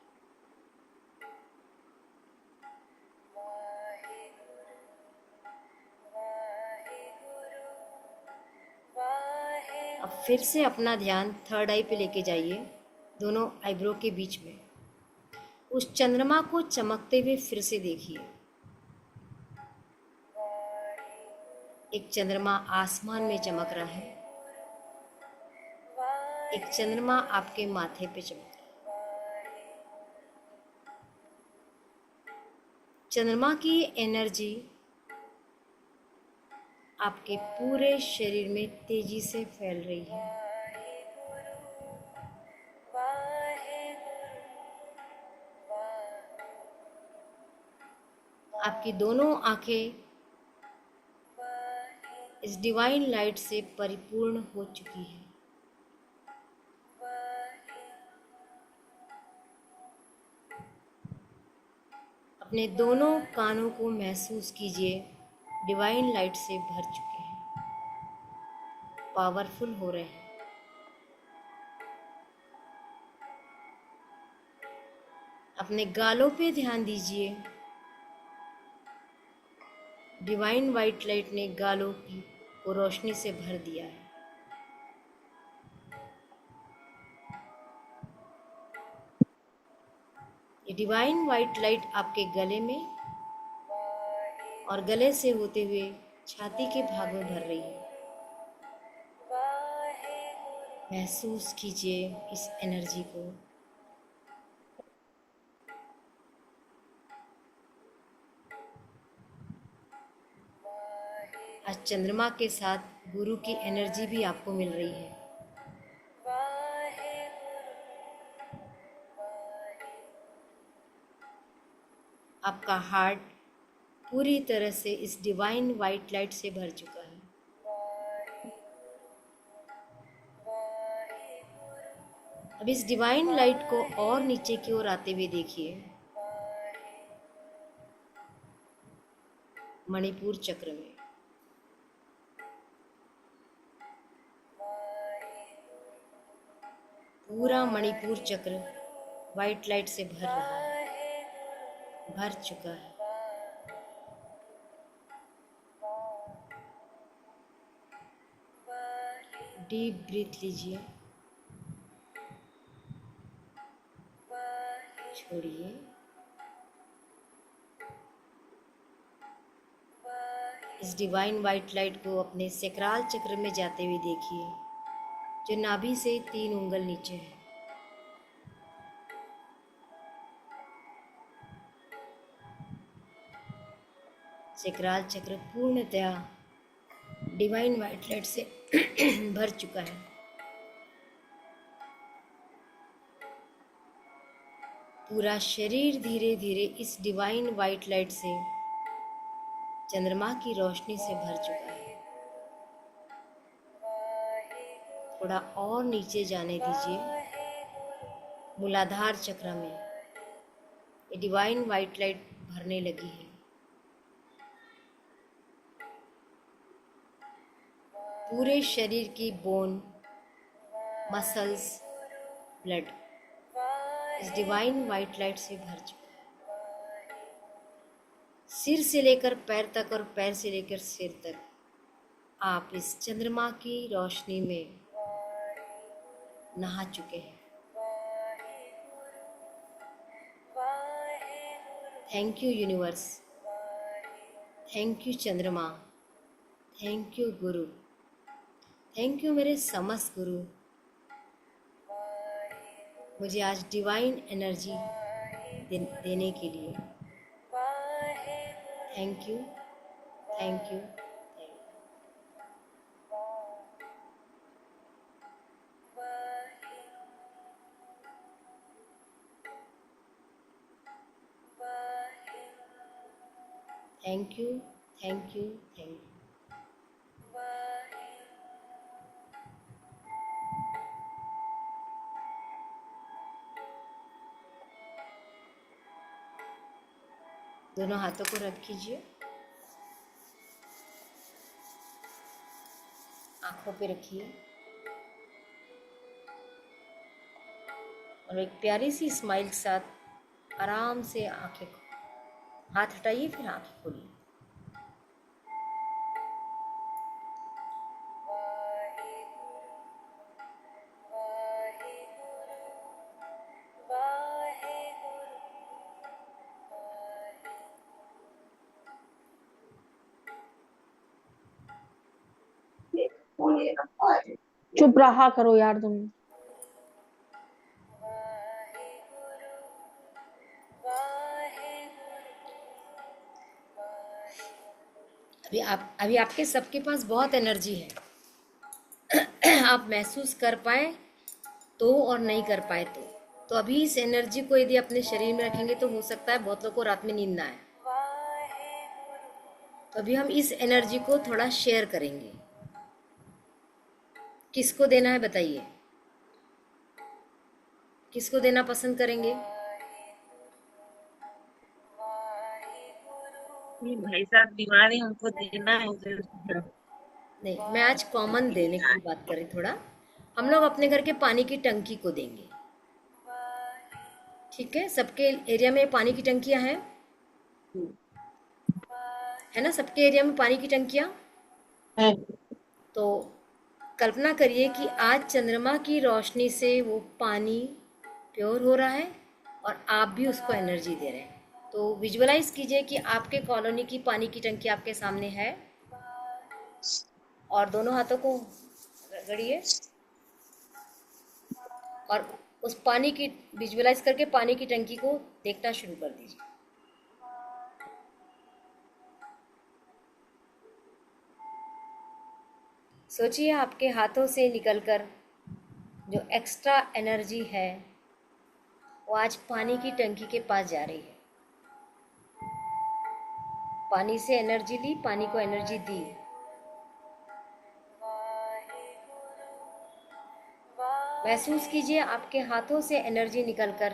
अब फिर से अपना ध्यान थर्ड आई पे लेके जाइए, दोनों आईब्रो के बीच में। उस चंद्रमा को चमकते हुए फिर से देखिए। एक चंद्रमा आसमान में चमक रहा है, एक चंद्रमा आपके माथे पे चमक रहा है। चंद्रमा की एनर्जी आपके पूरे शरीर में तेजी से फैल रही है। आपकी दोनों आंखें इस डिवाइन लाइट से परिपूर्ण हो चुकी है। अपने दोनों कानों को महसूस कीजिए, डिवाइन लाइट से भर चुके हैं, पावरफुल हो रहे हैं। अपने गालों पे ध्यान दीजिए। डिवाइन वाइट लाइट ने गालों की को रोशनी से भर दिया है। ये डिवाइन वाइट लाइट आपके गले में और गले से होते हुए छाती के भाग में भर रही है। महसूस कीजिए इस एनर्जी को। आज चंद्रमा के साथ गुरु की एनर्जी भी आपको मिल रही है। आपका हार्ट पूरी तरह से इस डिवाइन वाइट लाइट से भर चुका है। अब इस डिवाइन लाइट को और नीचे की ओर आते हुए देखिए। मणिपुर चक्र में पूरा मणिपुर चक्र वाइट लाइट से भर रहा है, भर चुका है। डीप ब्रीथ लीजिए, छोड़िए। इस डिवाइन वाइट लाइट को अपने सैक्राल चक्र में जाते हुए देखिए, जो नाभि से 3 उंगल नीचे है। सैक्राल चक्र पूर्णतया डिवाइन वाइट लाइट से भर चुका है। पूरा शरीर धीरे धीरे इस डिवाइन वाइट लाइट से चंद्रमा की रोशनी से भर चुका है। थोड़ा और नीचे जाने दीजिए। मूलाधार चक्र में ये डिवाइन वाइट लाइट भरने लगी है। पूरे शरीर की बोन, मसल्स, ब्लड इस डिवाइन वाइट लाइट से भर चुका है। सिर से लेकर पैर तक और पैर से लेकर सिर तक आप इस चंद्रमा की रोशनी में नहा चुके हैं। Thank you universe, thank you चंद्रमा, thank you Guru, thank you मेरे समस्त गुरु, मुझे आज डिवाइन एनर्जी देने के लिए। Thank you, thank you, thank you, thank you, thank you. दोनों हाथों को रख कीजिए, आंखों पे रखिए और एक प्यारी सी स्माइल के साथ आराम से आंखें, हाथ हटाइए, फिर आंखें खोलिए।
चुप रहा करो यार तुम।
अभी आपके सबके पास बहुत एनर्जी है। आप महसूस कर पाए तो और नहीं कर पाए तो अभी इस एनर्जी को यदि अपने शरीर में रखेंगे तो हो सकता है बहुत लोगों को रात में नींद ना आए। तो अभी हम इस एनर्जी को थोड़ा शेयर करेंगे। किसको देना है बताइए, किसको देना पसंद करेंगे?
भाई साहब बीमार है, उनको देना है उधर।
नहीं, मैं आज कॉमन देने की बात कर रही। थोड़ा हम लोग अपने घर के पानी की टंकी को देंगे, ठीक है? सबके एरिया में पानी की टंकियां हैं, है ना? सबके एरिया में पानी की टंकियां।
है।
तो कल्पना करिए कि आज चंद्रमा की रोशनी से वो पानी प्योर हो रहा है और आप भी उसको एनर्जी दे रहे हैं। तो विजुअलाइज कीजिए कि आपके कॉलोनी की पानी की टंकी आपके सामने है, और दोनों हाथों को रगड़िए और उस पानी की विजुअलाइज करके पानी की टंकी को देखना शुरू कर दीजिए। सोचिए आपके हाथों से निकलकर जो एक्स्ट्रा एनर्जी है वो आज पानी की टंकी के पास जा रही है। पानी से एनर्जी ली, पानी को एनर्जी दी। महसूस कीजिए आपके हाथों से एनर्जी निकलकर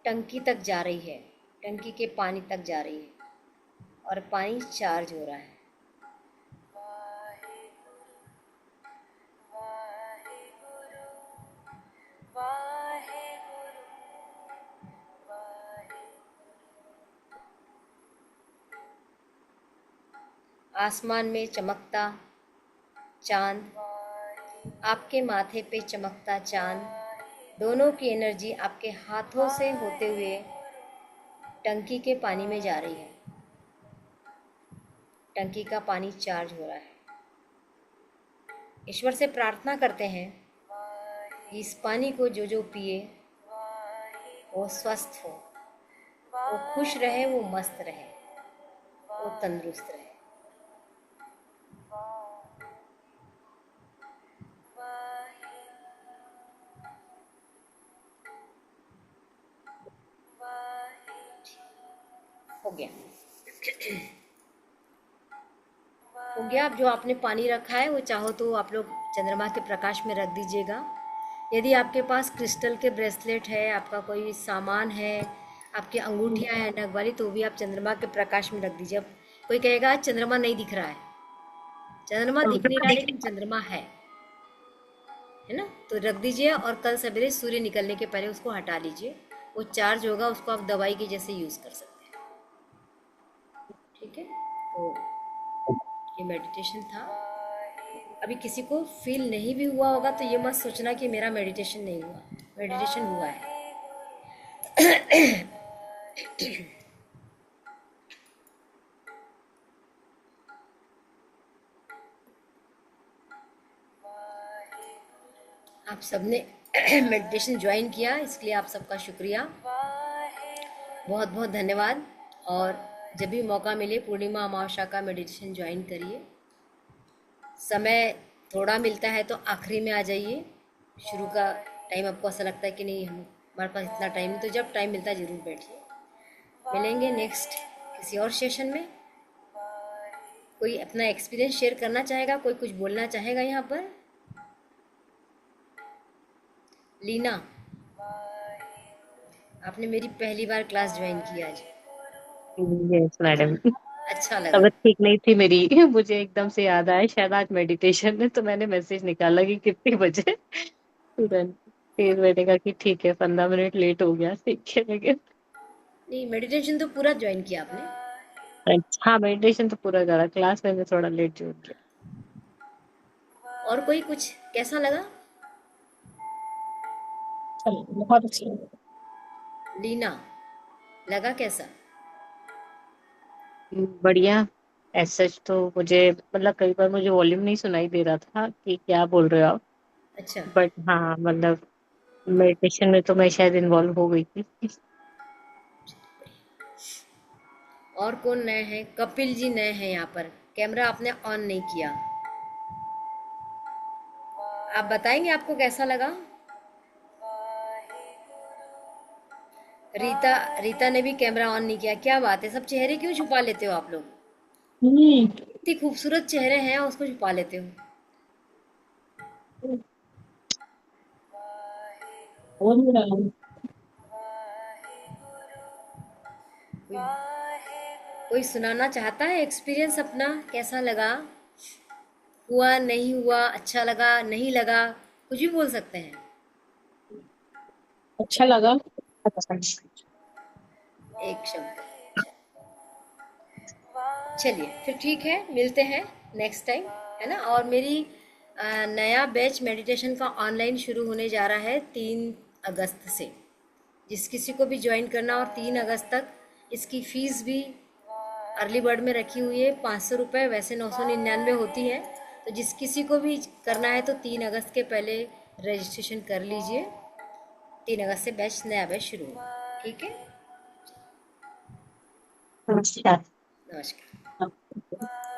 टंकी तक जा रही है, टंकी के पानी तक जा रही है और पानी चार्ज हो रहा है। आसमान में चमकता चांद, आपके माथे पे चमकता चांद, दोनों की एनर्जी आपके हाथों से होते हुए टंकी के पानी में जा रही है। टंकी का पानी चार्ज हो रहा है। ईश्वर से प्रार्थना करते हैं कि इस पानी को जो जो पिए वो स्वस्थ हो, वो खुश रहे, वो मस्त रहे, वो तंदुरुस्त रहे। हो गया, हो गया। अब जो आपने पानी रखा है वो चाहो तो आप लोग चंद्रमा के प्रकाश में रख दीजिएगा। यदि आपके पास क्रिस्टल के ब्रेसलेट है, आपका कोई सामान है, आपकी अंगूठियां हैं नग वाली, तो भी आप चंद्रमा के प्रकाश में रख दीजिए। अब कोई कहेगा आज चंद्रमा नहीं दिख रहा है, चंद्रमा दिख नहीं रहा है लेकिन चंद्रमा है ना, तो रख दीजिए और कल सवेरे सूर्य निकलने के पहले उसको हटा लीजिए। वो चार्ज होगा, उसको आप दवाई के जैसे यूज़ कर सकते हैं। ठीक है, तो ये मेडिटेशन था। अभी किसी को फील नहीं भी हुआ होगा तो ये मत सोचना कि मेरा मेडिटेशन नहीं हुआ, मेडिटेशन हुआ है। आप सबने मेडिटेशन ज्वाइन किया, इसलिए आप सबका शुक्रिया, बहुत बहुत धन्यवाद। और जब भी मौका मिले पूर्णिमा अमावस्या का मेडिटेशन ज्वाइन करिए। समय थोड़ा मिलता है तो आखिरी में आ जाइए। शुरू का टाइम आपको ऐसा लगता है कि नहीं हमारे पास इतना टाइम नहीं, तो जब टाइम मिलता है ज़रूर बैठिए। मिलेंगे नेक्स्ट किसी और सेशन में। कोई अपना एक्सपीरियंस शेयर करना चाहेगा, कोई कुछ बोलना चाहेगा यहाँ पर? लीना, आपने मेरी पहली बार क्लास ज्वाइन की आज,
यस मैडम।
अच्छा लगा।
तबीयत ठीक नहीं थी मेरी। मुझे एकदम से याद आया शायद आज मेडिटेशन है, तो मैंने मैसेज निकाला कि कितने बजे, तुरंत फिर मैंने कहा कि ठीक है, 15 मिनट लेट हो गया, ठीक है लेकिन।
नहीं, मेडिटेशन तो पूरा ज्वाइन किया आपने?
अच्छा, हाँ मेडिटेशन तो पूरा करा, क्लास में मैं थोड़ा लेट जुड़ गया।
और कोई कुछ कैसा लगा?
बहुत अच्छी लगी।
लीना, लगा कैसा?
बढ़िया। ऐसा तो मुझे मतलब कई बार मुझे वॉल्यूम नहीं सुनाई दे रहा था कि क्या बोल रहे हो आप,
अच्छा,
बट हाँ मतलब मेडिटेशन में तो मैं शायद इन्वॉल्व हो गई थी।
और कौन नए हैं? कपिल जी नए हैं यहाँ पर, कैमरा आपने ऑन नहीं किया। आप बताएंगे आपको कैसा लगा? रीता, रीता ने भी कैमरा ऑन नहीं किया, क्या बात है, सब चेहरे क्यों छुपा लेते हो आप लोग? इतनी खूबसूरत चेहरे हैं, उसको छुपा लेते हो। कोई, कोई सुनाना चाहता है एक्सपीरियंस अपना, कैसा लगा, हुआ नहीं हुआ, अच्छा लगा नहीं लगा, कुछ भी बोल सकते हैं।
अच्छा लगा।
एक शब्द। चलिए फिर ठीक है, मिलते हैं नेक्स्ट टाइम, है ना। और मेरी नया बैच मेडिटेशन का ऑनलाइन शुरू होने जा रहा है 3 अगस्त से। जिस किसी को भी ज्वाइन करना और 3 अगस्त तक इसकी फ़ीस भी अर्ली बर्ड में रखी हुई है 500 रुपये, वैसे 999 होती है। तो जिस किसी को भी करना है तो 3 अगस्त के पहले रजिस्ट्रेशन कर लीजिए। 3 अगस्त से नया बैच शुरू होगा। ठीक है,
नमस्कार।
नमस्कार।